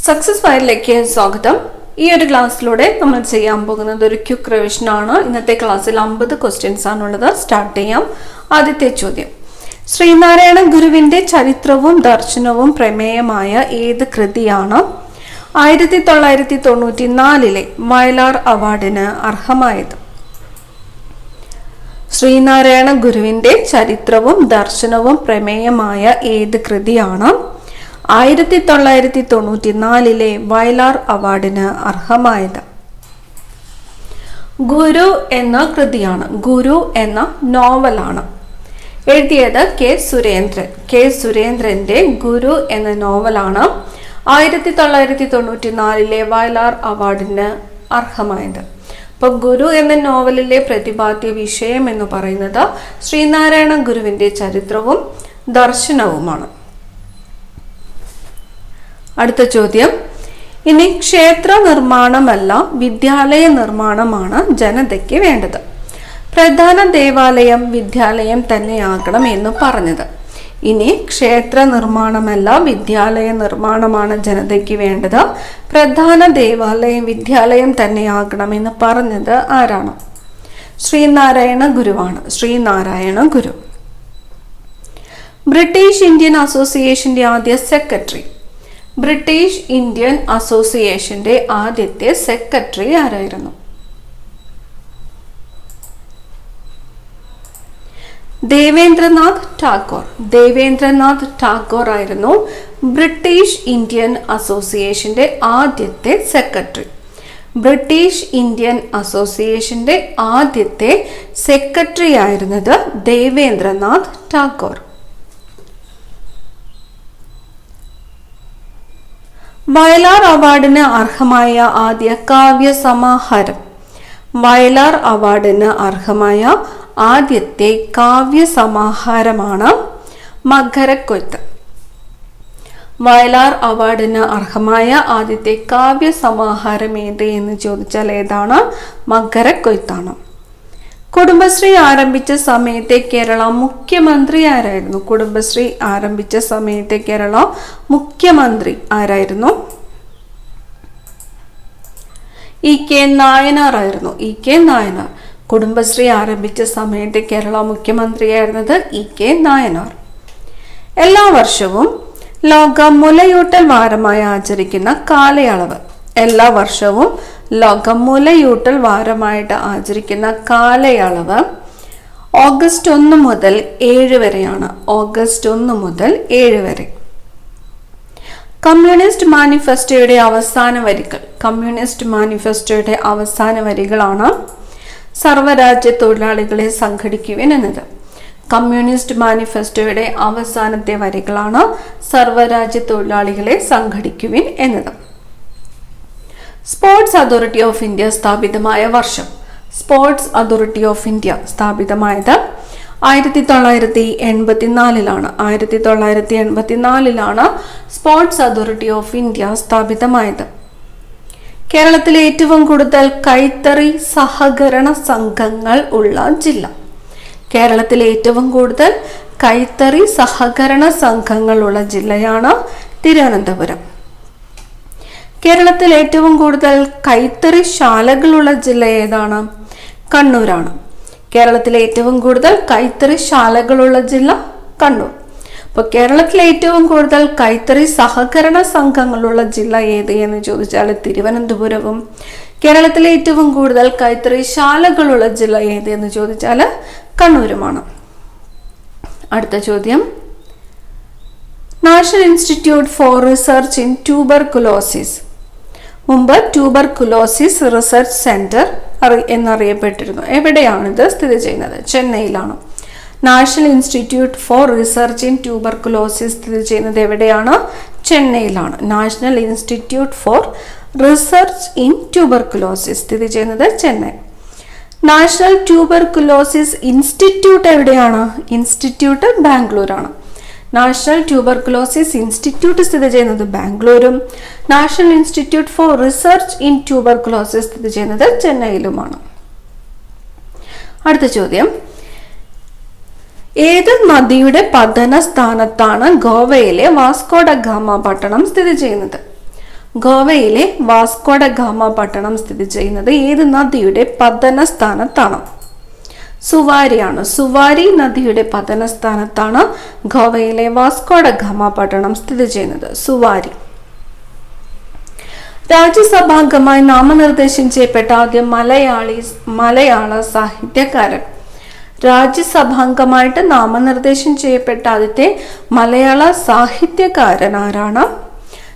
Success ഫയലിലേക്ക് സ്വാഗതം. ഈ ഒരു ക്ലാസ്സിലൂടെ നമ്മൾ ചെയ്യാൻ പോകുന്നത് ഒരു ക്വിക്ക് റിവിഷൻ ആണ്. ഇന്നത്തെ ക്ലാസ്സിൽ 50 ക്വസ്റ്റ്യൻസ് ആണുള്ളത്. സ്റ്റാർട്ട് ചെയ്യാം. ആദ്യത്തെ ചോദ്യം, ശ്രീനാരായണ ഗുരുവിന്റെ ചരിത്രവും ദർശനവും പ്രമേയമായ ഏത് കൃതിയാണ് 1994 വയലാർ അവാർഡിന് അർഹമായത്? ശ്രീനാരായണ ഗുരുവിന്റെ ചരിത്രവും ദർശനവും പ്രമേയമായ ഏത് കൃതിയാണ് 1994 വയലാർ അവാർഡിന് അർഹമായത്? ഗുരു എന്ന കൃതിയാണ്. ഗുരു എന്ന നോവലാണ്. എഴുതിയത് കെ സുരേന്ദ്രന്റെ ഗുരു എന്ന നോവലാണ് 1994 വയലാർ അവാർഡിന് അർഹമായത്. അപ്പോൾ ഗുരു എന്ന നോവലിലെ പ്രതിപാദ്യ വിഷയം എന്ന് പറയുന്നത് ശ്രീനാരായണ ഗുരുവിന്റെ ചരിത്രവും ദർശനവുമാണ്. അടുത്ത ചോദ്യം, ഇനി ക്ഷേത്ര നിർമ്മാണമല്ല വിദ്യാലയ നിർമ്മാണമാണ് ജനതയ്ക്ക് വേണ്ടത്. പ്രധാന ദേവാലയം വിദ്യാലയം തന്നെയാകണം എന്ന് പറഞ്ഞത്. ഇനി ക്ഷേത്ര നിർമ്മാണമല്ല വിദ്യാലയ നിർമ്മാണമാണ് ജനതയ്ക്ക് വേണ്ടത്. പ്രധാന ദേവാലയം വിദ്യാലയം തന്നെയാകണമെന്ന് പറഞ്ഞത് ആരാണ്? ശ്രീനാരായണ ഗുരുവാണ്. ശ്രീനാരായണ ഗുരു. ബ്രിട്ടീഷ് ഇന്ത്യൻ അസോസിയേഷന്റെ ആദ്യ സെക്രട്ടറി. ബ്രിട്ടീഷ് ഇന്ത്യൻ അസോസിയേഷന്റെ ആദ്യത്തെ സെക്രട്ടറി ആരായിരുന്നു? ദേവേന്ദ്രനാഥ് ടാഗോർ. ദേവേന്ദ്രനാഥ് ടാഗോർ ആയിരുന്നു ബ്രിട്ടീഷ് ഇന്ത്യൻ അസോസിയേഷന്റെ ആദ്യത്തെ സെക്രട്ടറി. ബ്രിട്ടീഷ് ഇന്ത്യൻ അസോസിയേഷന്റെ ആദ്യത്തെ സെക്രട്ടറി ആയിരുന്നത് ദേവേന്ദ്രനാഥ് ടാഗോർ. വയലാർ അവാർഡിന് അർഹമായ ആദ്യ കാവ്യ സമാഹാരം. വയലാർ അവാർഡിന് അർഹമായ ആദ്യത്തെ കാവ്യ സമാഹാരമാണ് മകരക്കൊയ്ത്ത്. വയലാർ അവാർഡിന് അർഹമായ ആദ്യത്തെ കാവ്യ സമാഹാരം ഏത് എന്ന് ചോദിച്ചാൽ ഏതാണ്? മകരക്കൊയ്ത്താണ്. കുടുംബശ്രീ ആരംഭിച്ച സമയത്തെ കേരള മുഖ്യമന്ത്രി ആരായിരുന്നു? കുടുംബശ്രീ ആരംഭിച്ച സമയത്തെ കേരള മുഖ്യമന്ത്രി ആരായിരുന്നു? ഇ.കെ. നായനാർ ആയിരുന്നു. ഇ.കെ. നായനാർ. കുടുംബശ്രീ ആരംഭിച്ച സമയത്തെ കേരള മുഖ്യമന്ത്രിയായിരുന്നത് ഇ.കെ. നായനാർ. എല്ലാ വർഷവും ലോക മുലയൂട്ടൽ വാരമായി ആചരിക്കുന്ന കാലയളവ്. എല്ലാ വർഷവും ലോക മുലയൂട്ടൽ വാരമായിട്ട് ആചരിക്കുന്ന കാലയളവ് ഓഗസ്റ്റ് 1 മുതൽ 7 വരെയാണ്. ഓഗസ്റ്റ് 1 മുതൽ 7 വരെ. കമ്മ്യൂണിസ്റ്റ് മാനിഫെസ്റ്റോയുടെ അവസാന വരികൾ. കമ്മ്യൂണിസ്റ്റ് മാനിഫെസ്റ്റോയുടെ അവസാന വരികളാണ് സർവ്വരാജ്യ തൊഴിലാളികളെ സംഘടിക്കുവിൻ എന്നത്. കമ്മ്യൂണിസ്റ്റ് മാനിഫെസ്റ്റോയുടെ അവസാനത്തെ വരികളാണ് സർവ്വരാജ്യ തൊഴിലാളികളെ സംഘടിക്കുവിൻ എന്നത്. സ്പോർട്സ് അതോറിറ്റി ഓഫ് ഇന്ത്യ സ്ഥാപിതമായ വർഷം. സ്പോർട്സ് അതോറിറ്റി ഓഫ് ഇന്ത്യ സ്ഥാപിതമായത് 1984 1984 സ്പോർട്സ് അതോറിറ്റി ഓഫ് ഇന്ത്യ സ്ഥാപിതമായത്. കേരളത്തിലെ ഏറ്റവും കൂടുതൽ കൈത്തറി സഹകരണ സംഘങ്ങൾ ഉള്ള ജില്ല. കേരളത്തിലെ ഏറ്റവും കൂടുതൽ കൈത്തറി സഹകരണ സംഘങ്ങൾ ഉള്ള ജില്ലയാണ് തിരുവനന്തപുരം. കേരളത്തിൽ ഏറ്റവും കൂടുതൽ കൈത്തറി ശാലകളുള്ള ജില്ല ഏതാണ്? കണ്ണൂരാണ്. കേരളത്തിലെ ഏറ്റവും കൂടുതൽ കൈത്തറി ശാലകളുള്ള ജില്ല കണ്ണൂർ. അപ്പോൾ കേരളത്തിലെ ഏറ്റവും കൂടുതൽ കൈത്തറി സഹകരണ സംഘങ്ങളുള്ള ജില്ല ഏത് എന്ന് ചോദിച്ചാൽ തിരുവനന്തപുരവും. കേരളത്തിലെ ഏറ്റവും കൂടുതൽ കൈത്തറി ശാലകളുള്ള ജില്ല ഏത് എന്ന് ചോദിച്ചാൽ കണ്ണൂരുമാണ്. അടുത്ത ചോദ്യം, national institute for research in tuberculosis. മുമ്പ് ട്യൂബർകുലോസിസ് റിസർച്ച് സെന്റർ എന്നറിയപ്പെട്ടിരുന്നു. എവിടെയാണിത് സ്ഥിതി ചെയ്യുന്നത്? ചെന്നൈയിലാണ്. National institute for research in tuberculosis സ്ഥിതി ചെയ്യുന്നത് എവിടെയാണ്? ചെന്നൈയിലാണ്. National institute for research in tuberculosis സ്ഥിതി ചെയ്യുന്നത് ചെന്നൈ. നാഷണൽ ട്യൂബർകുലോസിസ് ഇൻസ്റ്റിറ്റ്യൂട്ട് എവിടെയാണ്? ഇൻസ്റ്റിറ്റ്യൂട്ട് ബാംഗ്ലൂരാണ്. നാഷണൽ ട്യൂബർകുലോസിസ് ഇൻസ്റ്റിറ്റ്യൂട്ട് സ്ഥിതി ചെയ്യുന്നത് ബാംഗ്ലൂരും national institute for research in tuberculosis സ്ഥിതി ചെയ്യുന്നത് ചെന്നൈയിലുമാണ്. അടുത്ത ചോദ്യം, ഏത് നദിയുടെ പതന സ്ഥാനത്താണ് ഗോവയിലെ വാസ്കോഡ ഗാമ പട്ടണം സ്ഥിതി ചെയ്യുന്നത്? ഗോവയിലെ വാസ്കോഡ ഗാമ പട്ടണം സ്ഥിതി ചെയ്യുന്നത് ഏത് നദിയുടെ പതന സ്ഥാനത്താണ്? സുവാരിയാണ്. സുവാരി നദിയുടെ പതന സ്ഥാനത്താണ് ഗോവയിലെ വാസ്കോഡ ഗാമ പട്ടണം സ്ഥിതി ചെയ്യുന്നത്. സുവാരി. രാജ്യസഭാംഗമായി നാമനിർദ്ദേശം ചെയ്യപ്പെട്ട ആദ്യ മലയാള സാഹിത്യകാരൻ. രാജ്യസഭാംഗമായിട്ട് നാമനിർദ്ദേശം ചെയ്യപ്പെട്ട ആദ്യത്തെ മലയാള സാഹിത്യകാരൻ ആരാണ്?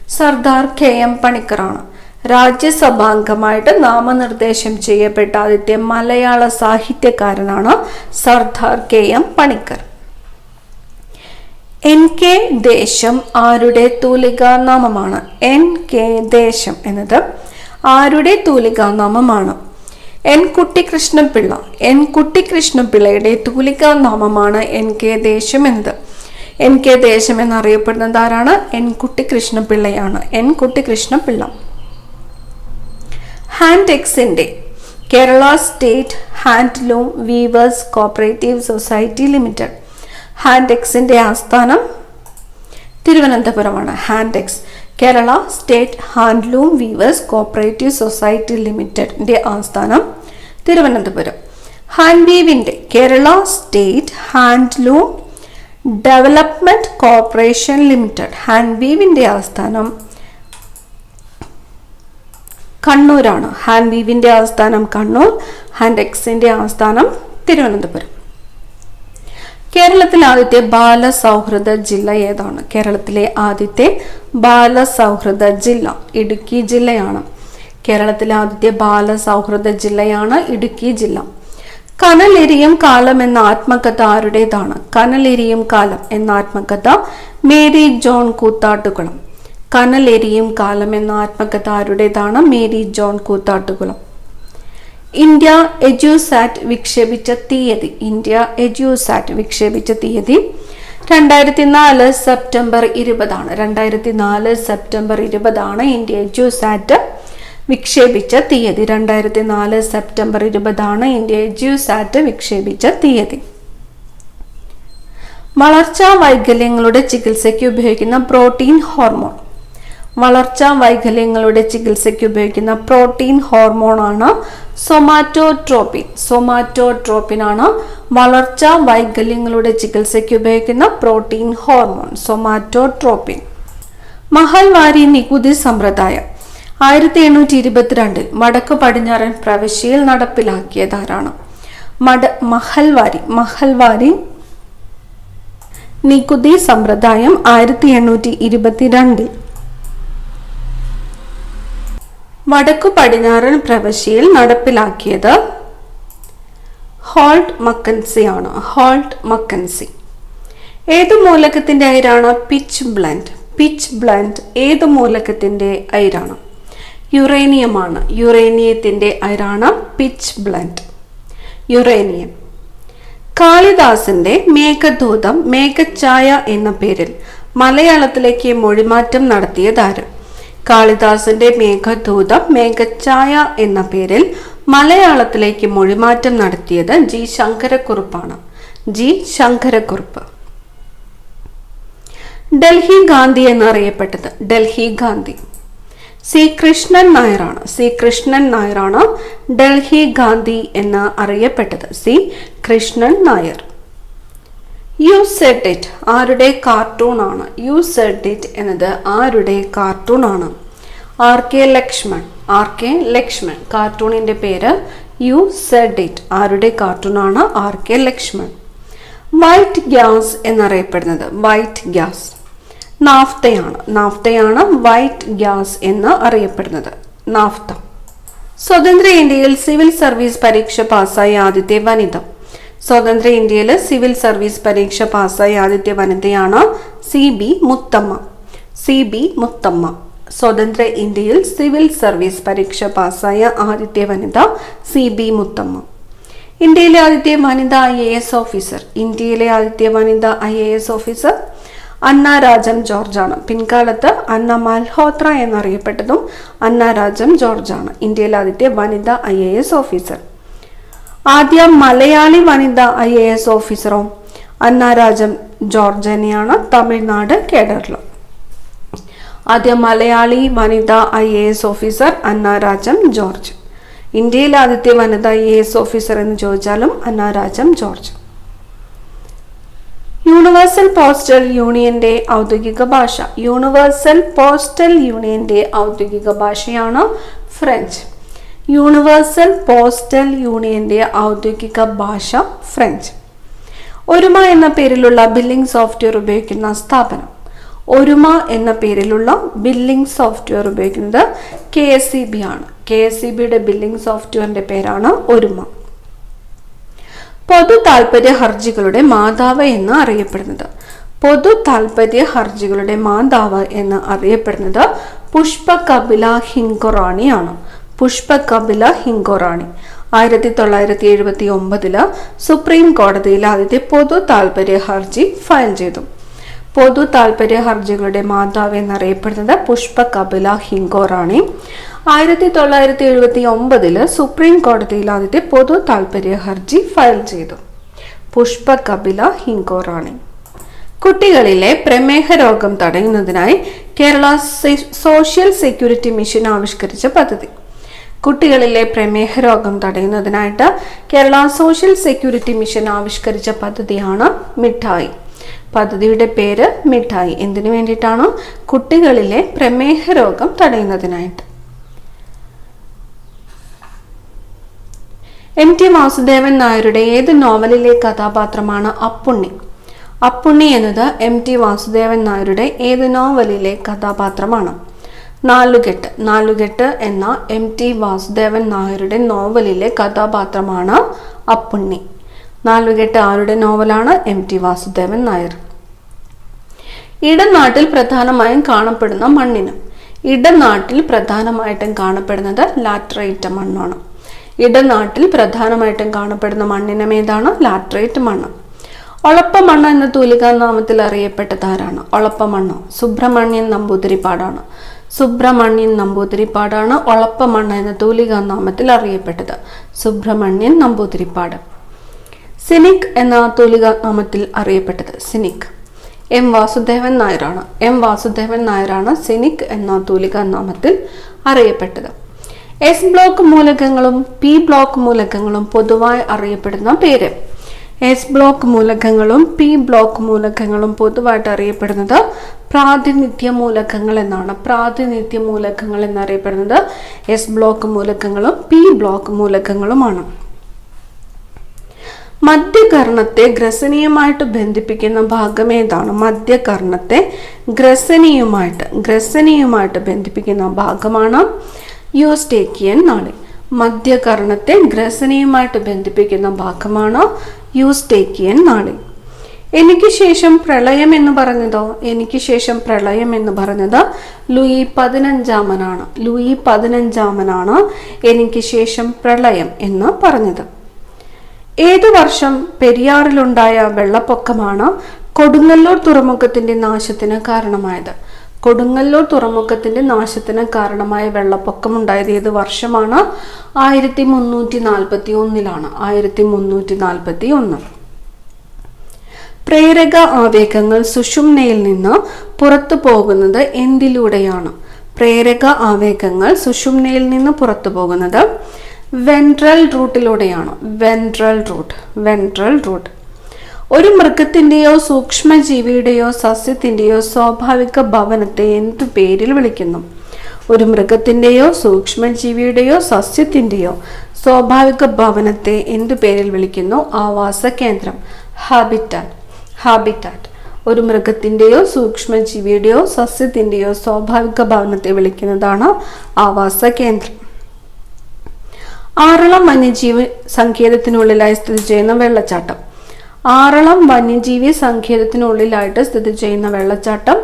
സർദാർ KM പണിക്കറാണ്. രാജ്യസഭാംഗമായിട്ട് നാമനിർദ്ദേശം ചെയ്യപ്പെട്ട ആദ്യത്തെ മലയാള സാഹിത്യകാരനാണ് സർദാർ KM പണിക്കർ. NK ദേശം ആരുടെ തൂലികാനാമമാണ്? NK ദേശം എന്നത് ആരുടെ തൂലികാനാമമാണ്? N കുട്ടിക്കൃഷ്ണപിള്ള. N കുട്ടിക്കൃഷ്ണപിള്ളയുടെ തൂലികാനാമമാണ് NK ദേശം എന്നത്. NK ദേശം എന്നറിയപ്പെടുന്നത് ആരാണ്? N കുട്ടിക്കൃഷ്ണപിള്ളയാണ്. N കുട്ടിക്കൃഷ്ണപിള്ള. ഹാൻഡെക്സിന്റെ Kerala state handloom weavers cooperative society limited. ഹാൻഡെക്സിന്റെ ആസ്ഥാനം തിരുവനന്തപുരമാണ്. ഹാൻഡെക്സ് Kerala state handloom weavers cooperative society ലിമിറ്റഡിന്റെ ആസ്ഥാനം തിരുവനന്തപുരം. ഹാൻവീവിന്റെ Kerala state handloom development corporation limited. ഹാൻവീവിന്റെ ആസ്ഥാനം കണ്ണൂരാണ്. ഹാൻവീവിന്റെ ആസ്ഥാനം കണ്ണൂർ. ഹാൻഡെക്സിന്റെ ആസ്ഥാനം തിരുവനന്തപുരം. കേരളത്തിലെ ആദ്യത്തെ ബാലസൗഹൃദ ജില്ല ഏതാണ്? കേരളത്തിലെ ആദ്യത്തെ ബാലസൗഹൃദ ജില്ല ഇടുക്കി ജില്ലയാണ്. കേരളത്തിലെ ആദ്യത്തെ ബാലസൗഹൃദ ജില്ലയാണ് ഇടുക്കി ജില്ല. കനലെരിയും കാലം എന്ന ആത്മകഥ ആരുടേതാണ്? കനലെരിയും കാലം എന്ന ആത്മകഥ മേരി ജോൺ കൂത്താട്ടുകുളം. കനലെരിയും കാലം എന്ന ആത്മകഥ ആരുടേതാണ്? മേരി ജോൺ കൂത്താട്ടുകുളം. ഇന്ത്യ എഡ്യൂസാറ്റ് വിക്ഷേപിച്ച തീയതി. ഇന്ത്യ എഡ്യൂസാറ്റ് വിക്ഷേപിച്ച തീയതി 2004 സെപ്റ്റംബർ 20. 2004 സെപ്റ്റംബർ 20 ഇന്ത്യ എഡ്യൂസാറ്റ് വിക്ഷേപിച്ച തീയതി. 2004 സെപ്റ്റംബർ 20 ഇന്ത്യ എഡ്യൂസാറ്റ് വിക്ഷേപിച്ച തീയതി. വളർച്ചാ വൈകല്യങ്ങളുടെ ചികിത്സയ്ക്ക് ഉപയോഗിക്കുന്ന പ്രോട്ടീൻ ഹോർമോൺ. വളർച്ചാ വൈകല്യങ്ങളുടെ ചികിത്സയ്ക്ക് ഉപയോഗിക്കുന്ന പ്രോട്ടീൻ ഹോർമോണാണ് സൊമാറ്റോട്രോപിൻ. സൊമാറ്റോട്രോപിൻ ആണ് വളർച്ചാ വൈകല്യങ്ങളുടെ ചികിത്സയ്ക്ക് ഉപയോഗിക്കുന്ന പ്രോട്ടീൻ ഹോർമോൺ. സൊമാറ്റോട്രോപിൻ. മഹൽവാരി നികുതി സമ്പ്രദായം 1822 വടക്കു പടിഞ്ഞാറൻ പ്രവിശ്യയിൽ നടപ്പിലാക്കിയതാരാണ്? മഹൽവാരി നികുതി സമ്പ്രദായം 1822 വടക്കു പടിഞ്ഞാറൻ പ്രവിശ്യയിൽ നടപ്പിലാക്കിയത് ഹോൾട്ട് മക്കൻസി ആണ്. Holt Mackenzie. ഏത് മൂലകത്തിന്റെ അയിരാണ് പിച്ച് ബ്ലെൻഡ്? പിച്ച് ബ്ലെൻഡ് ഏത് മൂലകത്തിന്റെ അയിരാണ്? യുറേനിയമാണ്. യുറേനിയത്തിന്റെ അയിരാണ് പിച്ച് ബ്ലെൻഡ്. യുറേനിയം. കാളിദാസന്റെ മേഘദൂതം മേഘഛായ എന്ന പേരിൽ മലയാളത്തിലേക്ക് മൊഴിമാറ്റം നടത്തിയതാര്? കാളിദാസന്റെ മേഘദൂതം മേഘഛായ എന്ന പേരിൽ മലയാളത്തിലേക്ക് മൊഴിമാറ്റം നടത്തിയത് ജി ശങ്കരക്കുറുപ്പാണ്. ജി ശങ്കരക്കുറുപ്പ്. ഡൽഹി ഗാന്ധി എന്നറിയപ്പെട്ടത്. ഡൽഹി ഗാന്ധി സി കൃഷ്ണൻ നായരാണ്. സി കൃഷ്ണൻ നായരാണ് ഡൽഹി ഗാന്ധി എന്ന് അറിയപ്പെട്ടത്. C Krishnan Nair. You said it ആരുടെ കാർട്ടൂൺ ആണ്? യു സെഡ് ഇറ്റ് എന്നത് ആരുടെ കാർട്ടൂൺ ആണ്? RK ലക്ഷ്മൺ. RK ലക്ഷ്മൺ. കാർട്ടൂണിന്റെ പേര് യു സെഡ് ഇറ്റ്. ആരുടെ കാർട്ടൂൺ ആണ്? RK ലക്ഷ്മൺ. വൈറ്റ് ഗ്യാസ് എന്നറിയപ്പെടുന്നത്. വൈറ്റ് ഗ്യാസ് നാഫ്തയാണ്. നാഫ്തയാണ് വൈറ്റ് ഗ്യാസ് എന്ന് അറിയപ്പെടുന്നത്. നാഫ്ത. സ്വതന്ത്ര ഇന്ത്യയിൽ സിവിൽ സർവീസ് പരീക്ഷ പാസ്സായ ആദ്യത്തെ വനിത. സ്വതന്ത്ര ഇന്ത്യയിൽ സിവിൽ സർവീസ് പരീക്ഷ പാസ്സായ ആദ്യത്തെ വനിതയാണ് CB മുത്തമ്മ. CB മുത്തമ്മ. സ്വതന്ത്ര ഇന്ത്യയിൽ സിവിൽ സർവീസ് പരീക്ഷ പാസ്സായ ആദ്യത്തെ വനിത CB മുത്തമ്മ. ഇന്ത്യയിലെ ആദ്യത്തെ വനിതാ IAS ഓഫീസർ. ഇന്ത്യയിലെ ആദ്യത്തെ വനിതാ IAS ഓഫീസർ അന്ന രാജം ജോർജാണ്. പിൻകാലത്ത് അന്ന മൽഹോത്ര എന്നറിയപ്പെട്ടതും അന്ന രാജം ജോർജാണ് ഇന്ത്യയിലെ ആദ്യത്തെ വനിതാ IAS ഓഫീസർ. ആദ്യ മലയാളി വനിതാ IAS ഓഫീസറോ അന്ന രാജം ജോർജ് തന്നെയാണ്. തമിഴ്നാട് കേഡറിൽ. ആദ്യ മലയാളി വനിതാ IAS ഓഫീസർ അന്ന രാജം ജോർജ്. ഇന്ത്യയിലെ ആദ്യത്തെ വനിതാ IAS ഓഫീസർ എന്ന് ചോദിച്ചാലും അന്ന രാജം ജോർജ്. യൂണിവേഴ്സൽ പോസ്റ്റൽ യൂണിയന്റെ ഔദ്യോഗിക ഭാഷ. യൂണിവേഴ്സൽ പോസ്റ്റൽ യൂണിയന്റെ ഔദ്യോഗിക ഭാഷയാണ് ഫ്രഞ്ച്. യൂണിവേഴ്സൽ പോസ്റ്റൽ യൂണിയന്റെ ഔദ്യോഗിക ഭാഷ ഫ്രഞ്ച്. ഒരുമ എന്ന പേരിലുള്ള ബില്ലിംഗ് സോഫ്റ്റ്വെയർ ഉപയോഗിക്കുന്ന സ്ഥാപനം. ഒരുമ എന്ന പേരിലുള്ള ബില്ലിംഗ് സോഫ്റ്റ്വെയർ ഉപയോഗിക്കുന്നത് KSEB ആണ്. KSEBയുടെ ബില്ലിംഗ് സോഫ്റ്റ്വെയറിന്റെ പേരാണ് ഒരുമ. പൊതു താൽപര്യ ഹർജികളുടെ മാതാവ് എന്ന് അറിയപ്പെടുന്നത്. പൊതു താൽപര്യ ഹർജികളുടെ മാതാവ് എന്ന് അറിയപ്പെടുന്നത് പുഷ്പകപില ഹിംഗോറാണിയാണ്. പുഷ്പകപില ഹിംഗോറാണി 1979 സുപ്രീം കോടതിയിൽ ആദ്യത്തെ പൊതു താൽപര്യ ഹർജി ഫയൽ ചെയ്തു. പൊതു താൽപര്യ ഹർജികളുടെ മാതാവ് എന്നറിയപ്പെടുന്നത് പുഷ്പകപില ഹിംഗോറാണി. 1979 സുപ്രീം കോടതിയിൽ ആദ്യത്തെ പൊതു താൽപര്യ ഹർജി ഫയൽ ചെയ്തു. പുഷ്പകപില ഹിംഗോറാണി. കുട്ടികളിലെ പ്രമേഹ രോഗം തടയുന്നതിനായി കേരള സോഷ്യൽ സെക്യൂരിറ്റി മിഷൻ ആവിഷ്കരിച്ച പദ്ധതി. കുട്ടികളിലെ പ്രമേഹ രോഗം തടയുന്നതിനായിട്ട് കേരള സോഷ്യൽ സെക്യൂരിറ്റി മിഷൻ ആവിഷ്കരിച്ച പദ്ധതിയാണ് മിഠായി. പദ്ധതിയുടെ പേര് മിഠായി. എന്തിനു വേണ്ടിയിട്ടാണ്? കുട്ടികളിലെ പ്രമേഹ രോഗം തടയുന്നതിനായിട്ട്. MT വാസുദേവൻ നായരുടെ ഏത് നോവലിലെ കഥാപാത്രമാണ് അപ്പുണ്ണി? അപ്പുണ്ണി എന്നത് MT വാസുദേവൻ നായരുടെ ഏത് നോവലിലെ കഥാപാത്രമാണ്? നാലുകെട്ട്. നാലുകെട്ട് എന്ന MT വാസുദേവൻ നായരുടെ നോവലിലെ കഥാപാത്രമാണ് അപ്പുണ്ണി. നാലുകെട്ട് ആരുടെ നോവലാണ്? MT വാസുദേവൻ നായർ. ഇടനാട്ടിൽ പ്രധാനമായും കാണപ്പെടുന്ന മണ്ണിന്. ഇടനാട്ടിൽ പ്രധാനമായിട്ടും കാണപ്പെടുന്നത് ലാറ്ററൈറ്റ് മണ്ണാണ്. ഇടനാട്ടിൽ പ്രധാനമായിട്ടും കാണപ്പെടുന്ന മണ്ണിനം ഏതാണ്? ലാറ്ററൈറ്റ് മണ്ണ്. ഒളപ്പമണ്ണ് എന്ന തൂലികാനാമത്തിൽ അറിയപ്പെട്ടതാരാണ്? ഒളപ്പമണ്ണ് സുബ്രഹ്മണ്യൻ നമ്പൂതിരിപ്പാടാണ്. സുബ്രഹ്മണ്യൻ നമ്പൂതിരിപ്പാടാണ് ഒളപ്പമണ്ണ് എന്ന തൂലികാനാമത്തിൽ അറിയപ്പെട്ടത്. സുബ്രഹ്മണ്യൻ നമ്പൂതിരിപ്പാട്. സിനിക് എന്ന തൂലികാനാമത്തിൽ അറിയപ്പെട്ടത് സിനിക് M വാസുദേവൻ നായരാണ്. M വാസുദേവൻ നായരാണ് സിനിക് എന്ന തൂലികാനാമത്തിൽ അറിയപ്പെട്ടത്. S ബ്ലോക്ക് മൂലകങ്ങളും P ബ്ലോക്ക് മൂലകങ്ങളും പൊതുവായി അറിയപ്പെടുന്ന പേര്. S ബ്ലോക്ക് മൂലകങ്ങളും P ബ്ലോക്ക് മൂലകങ്ങളും പൊതുവായിട്ട് അറിയപ്പെടുന്നത് പ്രാതിനിധ്യ മൂലകങ്ങൾ എന്നാണ്. പ്രാതിനിധ്യ മൂലകങ്ങൾ എന്നറിയപ്പെടുന്നത് S ബ്ലോക്ക് മൂലകങ്ങളും P ബ്ലോക്ക് മൂലകങ്ങളുമാണ്. മധ്യകർണത്തെ ഗ്രസനിയുമായിട്ട് ബന്ധിപ്പിക്കുന്ന ഭാഗം ഏതാണ്? മധ്യകർണത്തെ ഗ്രസനിയുമായിട്ട് ബന്ധിപ്പിക്കുന്ന ഭാഗമാണ് യൂസ്റ്റേക്കിയൻ നാളി. മധ്യകർണത്തെ ഗ്രസനിയുമായിട്ട് ബന്ധിപ്പിക്കുന്ന ഭാഗമാണ് യൂസ്റ്റേക്കിയൻ നാളി. എനിക്ക് ശേഷം പ്രളയം എന്ന് പറഞ്ഞതോ? എനിക്ക് ശേഷം പ്രളയം എന്ന് പറഞ്ഞത് ലൂയി 15 ലൂയി 15 എനിക്ക് ശേഷം പ്രളയം എന്ന് പറഞ്ഞത്. ഏതു വർഷം പെരിയാറിലുണ്ടായ വെള്ളപ്പൊക്കമാണ് കൊടുങ്ങല്ലൂർ തുറമുഖത്തിന്റെ നാശത്തിന് കാരണമായത്? കൊടുങ്ങല്ലൂർ തുറമുഖത്തിന്റെ നാശത്തിന് കാരണമായ വെള്ളപ്പൊക്കം ഉണ്ടായത് ഏത് വർഷമാണ്? 1341. 1341. പ്രേരക ആവേഗങ്ങൾ സുഷുമ്നയിൽ നിന്ന് പുറത്തു പോകുന്നത് എന്തിലൂടെയാണ്? പ്രേരക ആവേഗങ്ങൾ സുഷുമ്നയിൽ നിന്ന് പുറത്തു പോകുന്നത് വെൻട്രൽ റൂട്ടിലൂടെയാണ്. Ventral root. ഒരു മൃഗത്തിന്റെയോ സൂക്ഷ്മജീവിയുടെയോ സസ്യത്തിന്റെയോ സ്വാഭാവിക ഭവനത്തെ എന്തു പേരിൽ വിളിക്കുന്നു? ഒരു മൃഗത്തിന്റെയോ സൂക്ഷ്മജീവിയുടെയോ സസ്യത്തിന്റെയോ സ്വാഭാവിക ഭവനത്തെ എന്തു പേരിൽ വിളിക്കുന്നു? ആവാസ കേന്ദ്രം. ഹാബിറ്റാറ്റ്. ഒരു മൃഗത്തിന്റെയോ സൂക്ഷ്മജീവിയുടെയോ സസ്യത്തിന്റെയോ സ്വാഭാവിക ഭവനത്തെ വിളിക്കുന്നതാണ് ആവാസ കേന്ദ്രം. ആറളം വന്യജീവി സങ്കേതത്തിനുള്ളിലായി സ്ഥിതി ചെയ്യുന്ന വെള്ളച്ചാട്ടം. ആറളം വന്യജീവി സങ്കേതത്തിനുള്ളിലായിട്ട് സ്ഥിതി ചെയ്യുന്ന വെള്ളച്ചാട്ടം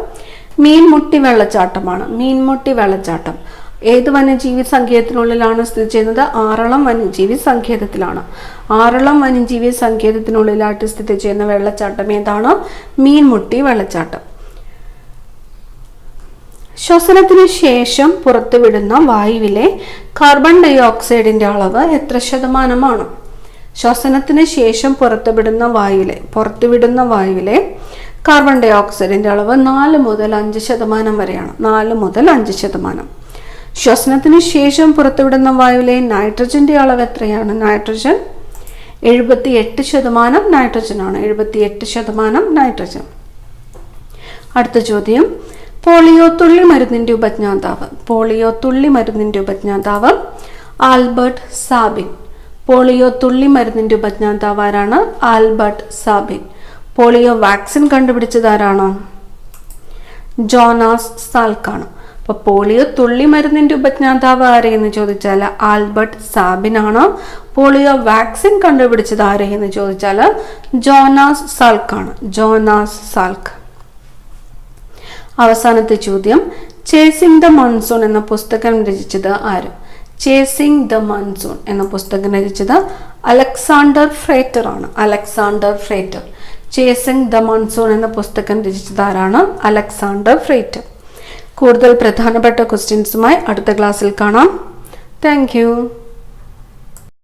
മീൻമുട്ടി വെള്ളച്ചാട്ടമാണ്. മീൻമുട്ടി വെള്ളച്ചാട്ടം ഏത് വന്യജീവി സങ്കേതത്തിനുള്ളിലാണ് സ്ഥിതി ചെയ്യുന്നത്? ആറളം വന്യജീവി സങ്കേതത്തിലാണ്. ആറളം വന്യജീവി സങ്കേതത്തിനുള്ളിലായിട്ട് സ്ഥിതി ചെയ്യുന്ന വെള്ളച്ചാട്ടം ഏതാണ്? മീൻമുട്ടി വെള്ളച്ചാട്ടം. ശ്വസനത്തിന് ശേഷം പുറത്തുവിടുന്ന വായുവിലെ കാർബൺ ഡൈ ഓക്സൈഡിന്റെ അളവ് എത്ര %? ശ്വസനത്തിന് ശേഷം പുറത്തുവിടുന്ന വായുവിലെ കാർബൺ ഡൈ ഓക്സൈഡിൻ്റെ അളവ് 4 മുതൽ 5% വരെയാണ്. 4 മുതൽ 5%. ശ്വസനത്തിന് ശേഷം പുറത്തുവിടുന്ന വായുവിലെ നൈട്രജന്റെ അളവ് എത്രയാണ്? നൈട്രജൻ 78% നൈട്രജനാണ്. 78% നൈട്രജൻ. അടുത്ത ചോദ്യം, പോളിയോ തുള്ളി മരുന്നിന്റെ ഉപജ്ഞാതാവ്. പോളിയോ തുള്ളി മരുന്നിന്റെ ഉപജ്ഞാതാവ് ആൽബർട്ട് സാബിൻ. പോളിയോ തുള്ളി മരുന്നിന്റെ ഉപജ്ഞാതാവ് ആരാണ്? Albert Sabin. പോളിയോ വാക്സിൻ കണ്ടുപിടിച്ചത് ആരാണ്? ജോനാസ് സാൽക്കാണ്. അപ്പോൾ പോളിയോ തുള്ളി മരുന്നിന്റെ ഉപജ്ഞാതാവ് ആരെയെന്ന് ചോദിച്ചാൽ ആൽബർട്ട് സാബിൻ ആണ്. പോളിയോ വാക്സിൻ കണ്ടുപിടിച്ചത് ആരെയെന്ന് ചോദിച്ചാൽ ജോനാസ് സാൽക്കാണ്. Jonas Salk. അവസാനത്തെ ചോദ്യം, ചേസിംഗ് ദ മൺസൂൺ എന്ന പുസ്തകം രചിച്ചത് ആര്? ചേസിംഗ് ദ മൺസൂൺ എന്ന പുസ്തകം രചിച്ചത് അലക്സാണ്ടർ ഫ്രേറ്റർ ആണ്. അലക്സാണ്ടർ ഫ്രേറ്റർ. ചേസിംഗ് ദ മൺസൂൺ എന്ന പുസ്തകം രചിച്ചത് ആരാണ്? അലക്സാണ്ടർ ഫ്രേറ്റർ. കൂടുതൽ പ്രധാനപ്പെട്ട ക്വസ്റ്റ്യൻസുമായി അടുത്ത ക്ലാസ്സിൽ കാണാം. Thank you.